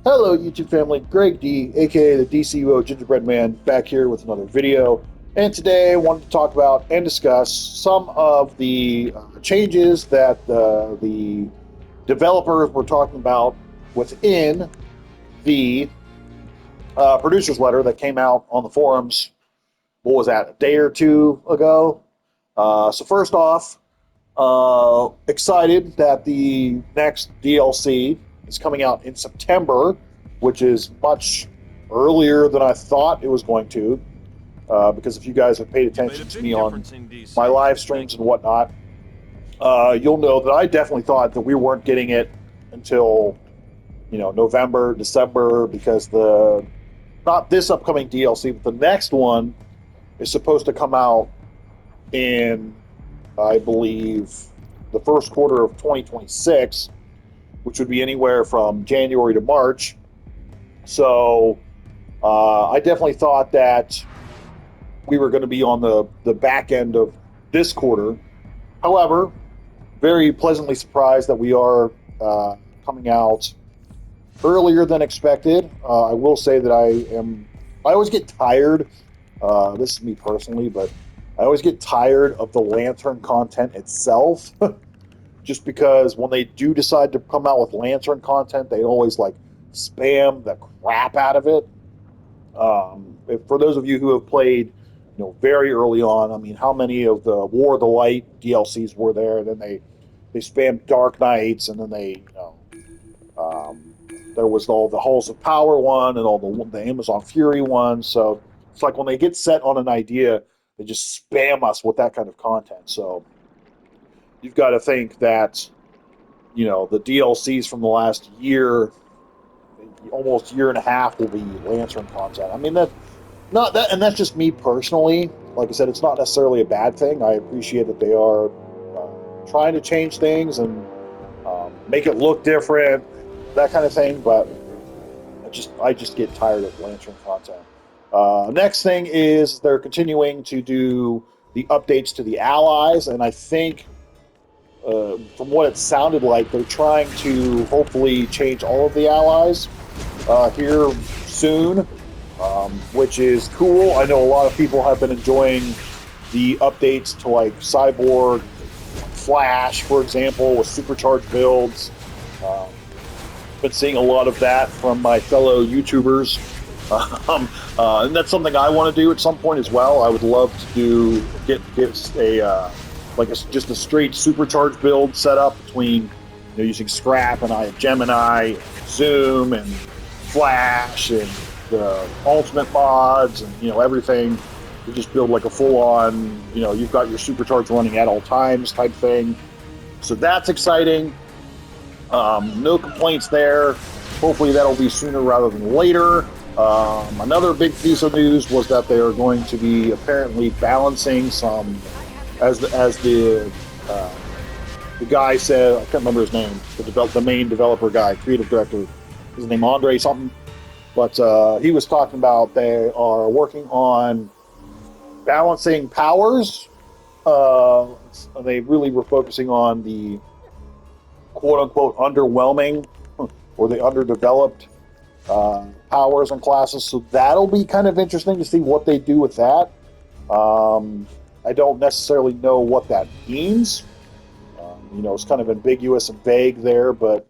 Hello, YouTube family. Greg D, aka the DCUO Gingerbread Man, back here with another video. And today I wanted to talk about and discuss some of the changes that the developers were talking about within the producer's letter that came out on the forums. What was that, a day or two ago? So, first off, excited that the next DLC is coming out in September, which is much earlier than I thought it was going to. Because if you guys have paid attention to me on my live streams and whatnot, you'll know that I definitely thought that we weren't getting it until November, December, because the not this upcoming DLC, but the next one is supposed to come out in, I believe, the first quarter of 2026, which would be anywhere from January to March. So I definitely thought that we were going to be on the back end of this quarter. However, very pleasantly surprised that we are coming out earlier than expected. I will say that I always get tired. This is me personally, but I always get tired of the Lantern content itself. Just because when they do decide to come out with Lantern content, they always like spam the crap out of it. For those of you who have played, very early on, I mean, how many of the War of the Light DLCs were there? And then they spammed Dark Knights, and then there was all the Halls of Power one and all the Amazon Fury one. So it's like when they get set on an idea, they just spam us with that kind of content. So you've got to think that, the DLCs from the last year, almost year and a half, will be Lantern content. I mean, and that's just me personally. Like I said, it's not necessarily a bad thing. I appreciate that they are trying to change things and make it look different, that kind of thing. But I just get tired of Lantern content. Next thing is they're continuing to do the updates to the allies, and I think, from what it sounded like, they're trying to hopefully change all of the allies here soon, which is cool. I know a lot of people have been enjoying the updates to like Cyborg, Flash, for example, with supercharged builds. Been seeing a lot of that from my fellow YouTubers. And that's something I want to do at some point as well. I would love to get just a straight supercharged build set up between using Scrap and I have Gemini, Zoom, and Flash, and the Ultimate mods, and everything. You just build like a full-on, you've got your supercharge running at all times type thing. So that's exciting. No complaints there. Hopefully that'll be sooner rather than later. Another big piece of news was that they are going to be apparently balancing some, as the guy said, I can't remember his name, the main developer guy, creative director, his name Andre something, but he was talking about they are working on balancing powers. They really were focusing on the quote-unquote underwhelming or the underdeveloped powers and classes, so that'll be kind of interesting to see what they do with that. I don't necessarily know what that means. It's kind of ambiguous and vague there, but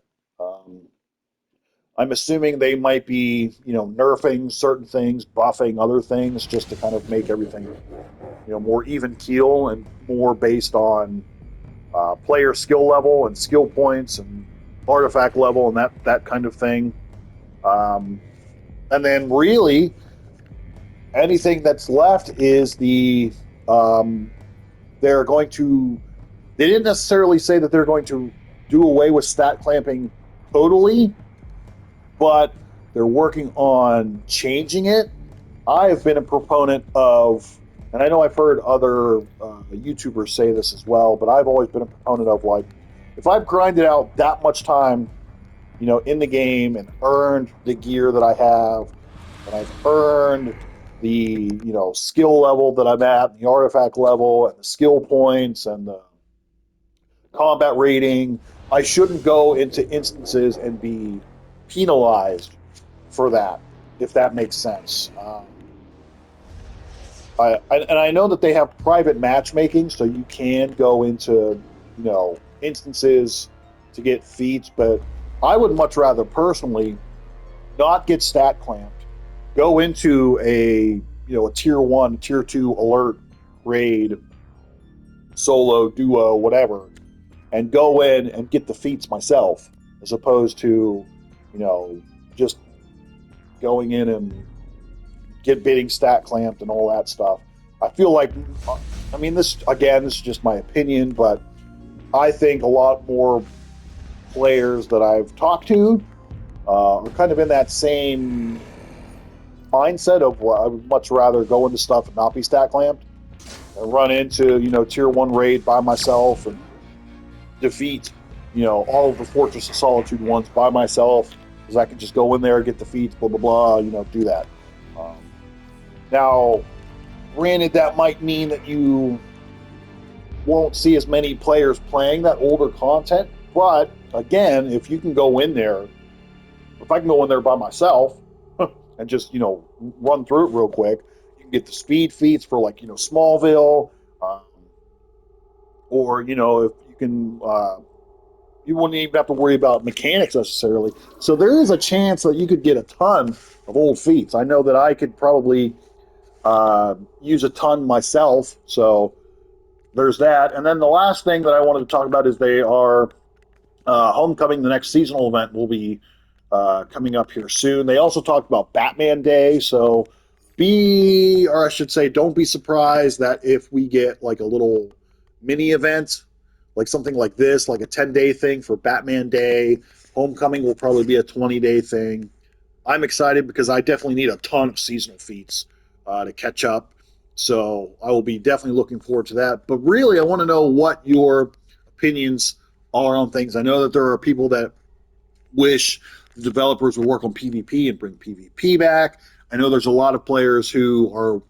I'm assuming they might be, nerfing certain things, buffing other things, just to kind of make everything, more even keel and more based on player skill level and skill points and artifact level and that kind of thing. And then really anything that's left is they're going to, they didn't necessarily say that they're going to do away with stat clamping totally, but they're working on changing it. I have been a proponent of, and I know I've heard other YouTubers say this as well, but I've always been a proponent of, like, if I've grinded out that much time, in the game and earned the gear that I have, and I've earned the, skill level that I'm at, the artifact level, and the skill points, and the combat rating, I shouldn't go into instances and be penalized for that, if that makes sense. I know that they have private matchmaking, so you can go into, instances to get feats, but I would much rather personally not get stat clamped, go into a tier 1, tier 2 alert raid, solo, duo, whatever, and go in and get the feats myself, as opposed to, just going in and getting stat clamped and all that stuff. I feel like, this is just my opinion, but I think a lot more players that I've talked to are kind of in that same mindset of, well, I would much rather go into stuff and not be stat clamped and run into, tier 1 raid by myself and defeat, all of the Fortress of Solitude ones by myself, because I can just go in there, get defeats, blah, blah, blah, do that. Now, granted, that might mean that you won't see as many players playing that older content, but again, if you can go in there, if I can go in there by myself and just, run through it real quick, you can get the speed feats for, like, Smallville, or, if you can, you wouldn't even have to worry about mechanics necessarily. So there is a chance that you could get a ton of old feats. I know that I could probably use a ton myself, so there's that. And then the last thing that I wanted to talk about is they are Homecoming, the next seasonal event, will be coming up here soon. They also talked about Batman Day, so don't be surprised that if we get like a little mini event, like something like this, like a 10-day thing for Batman Day. Homecoming will probably be a 20-day thing. I'm excited because I definitely need a ton of seasonal feats to catch up. So I will be definitely looking forward to that. But really, I want to know what your opinions are on things. I know that there are people that wish the developers would work on PvP and bring PvP back. I know there's a lot of players who are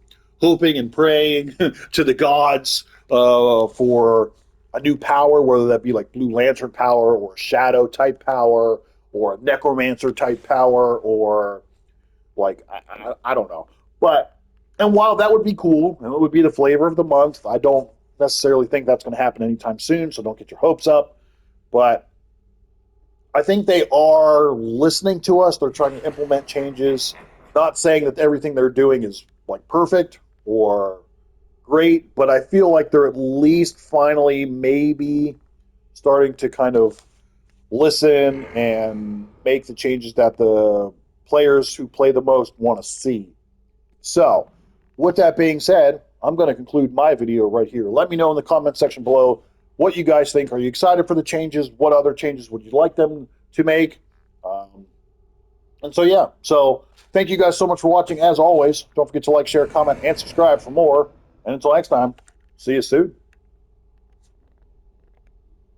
hoping and praying to the gods for a new power, whether that be like Blue Lantern power or Shadow type power or a Necromancer type power, or like, I don't know. And while that would be cool and it would be the flavor of the month, I don't necessarily think that's going to happen anytime soon, so don't get your hopes up. But I think they are listening to us. They're trying to implement changes. Not saying that everything they're doing is like perfect or great, but I feel like they're at least finally maybe starting to kind of listen and make the changes that the players who play the most want to see. So, with that being said, I'm going to conclude my video right here. Let me know in the comment section below what you guys think. Are you excited for the changes? What other changes would you like them to make? So thank you guys so much for watching. As always, don't forget to like, share, comment, and subscribe for more. And until next time, see you soon.